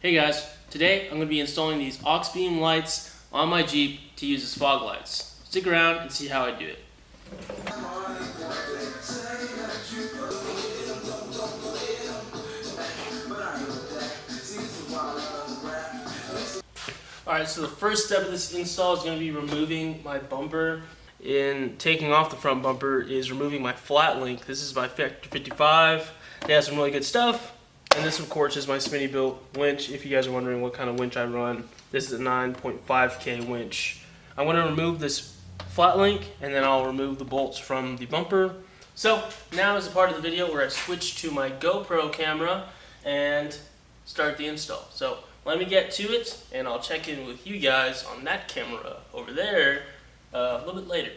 Hey guys, today I'm going to be installing these AUXBEAM lights on my Jeep to use as fog lights. Stick around and see how I do it. Alright, so the first step of this install is going to be removing my bumper. In taking off the front bumper is removing my flat link. This is my Factor 55. It has some really good stuff. And this, of course, is my Smittybilt winch. If you guys are wondering what kind of winch I run, this is a 9.5K winch. I'm going to remove this flat link, and then I'll remove the bolts from the bumper. So now is the part of the video where I switch to my GoPro camera and start the install. So let me get to it, and I'll check in with you guys on that camera over there a little bit later.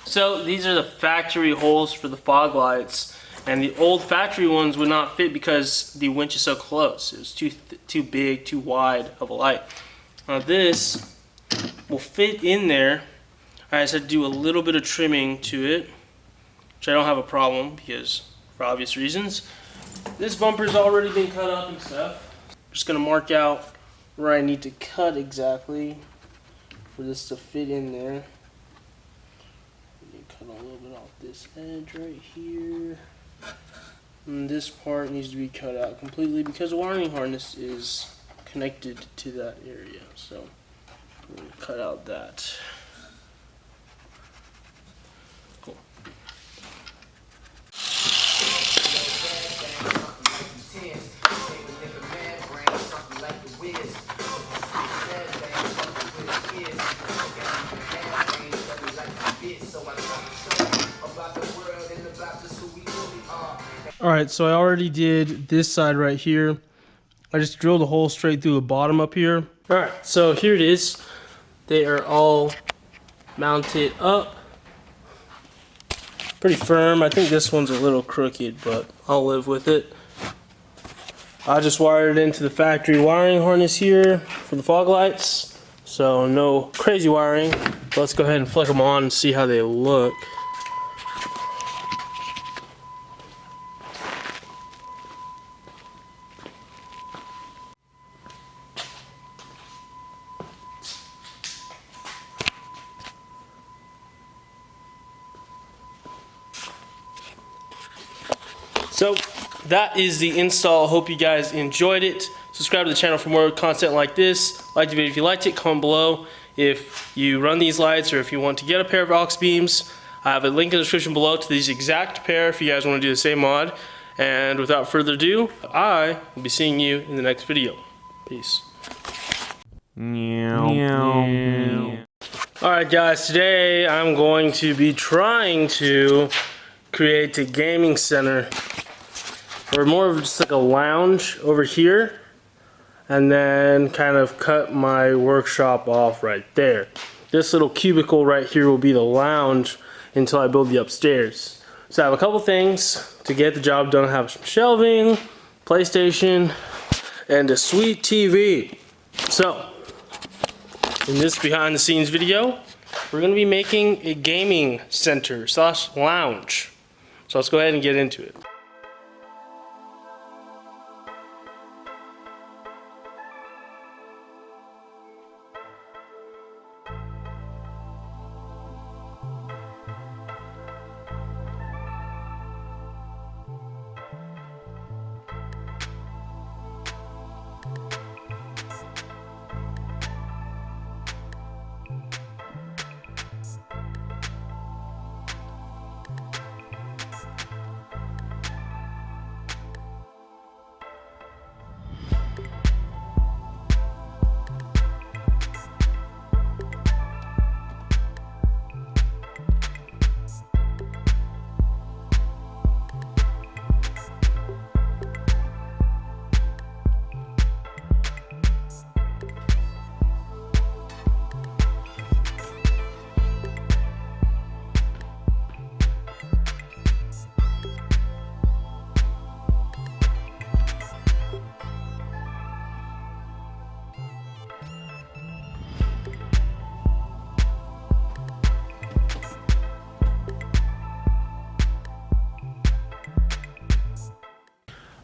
So these are the factory holes for the fog lights, and the old factory ones would not fit because the winch is so close. It was too big, too wide of a light. Now this will fit in there. I just had to do a little bit of trimming to it, which I don't have a problem because for obvious reasons. This bumper's already been cut up and stuff. I'm just gonna mark out where I need to cut exactly for this to fit in there. Cut a little bit off this edge right here. And this part needs to be cut out completely because the wiring harness is connected to that area. So I'm going to cut out that. Cool. Alright, so I already did this side right here. I just drilled a hole straight through the bottom up here. Alright, so here it is. They are all mounted up. Pretty firm. I think this one's a little crooked, but I'll live with it. I just wired it into the factory wiring harness here for the fog lights. So no crazy wiring. Let's go ahead and flick them on and see how they look. So that is the install. Hope you guys enjoyed it. Subscribe to the channel for more content like this. Like the video if you liked it. Comment below if you run these lights or if you want to get a pair of AUXBEAMs. I have a link in the description below to these exact pair if you guys want to do the same mod. And without further ado, I will be seeing you in the next video. Peace. Alright guys, today I'm going to be trying to create a gaming center, or more of just like a lounge over here, and then kind of cut my workshop off right there. This little cubicle right here will be the lounge until I build the upstairs. So I have a couple things to get the job done. I have some shelving, PlayStation, and a sweet TV. So in this behind the scenes video, we're going to be making a gaming center / lounge. So let's go ahead and get into it.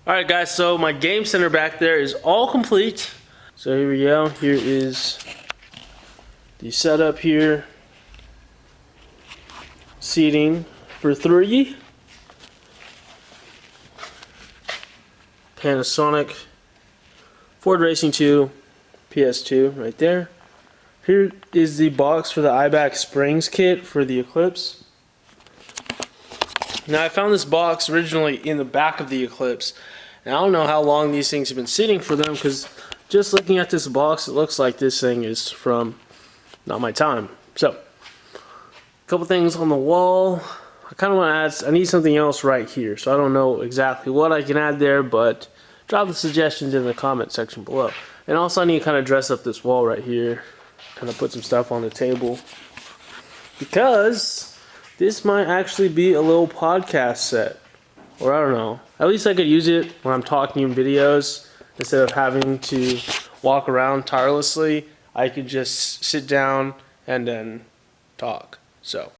Alright guys, so my game center back there is all complete. So here we go. Here is the setup here. Seating for 3. Panasonic Ford Racing 2 PS2 right there. Here is the box for the IBAC springs kit for the Eclipse. Now I found this box originally in the back of the Eclipse. And I don't know how long these things have been sitting for them, because just looking at this box, it looks like this thing is from not my time. So, a couple things on the wall. I kind of want to add, I need something else right here. So I don't know exactly what I can add there, but drop the suggestions in the comment section below. And also I need to kind of dress up this wall right here. Kind of put some stuff on the table. Because this might actually be a little podcast set. Or I don't know. At least I could use it when I'm talking in videos. Instead of having to walk around tirelessly, I could just sit down and then talk. So.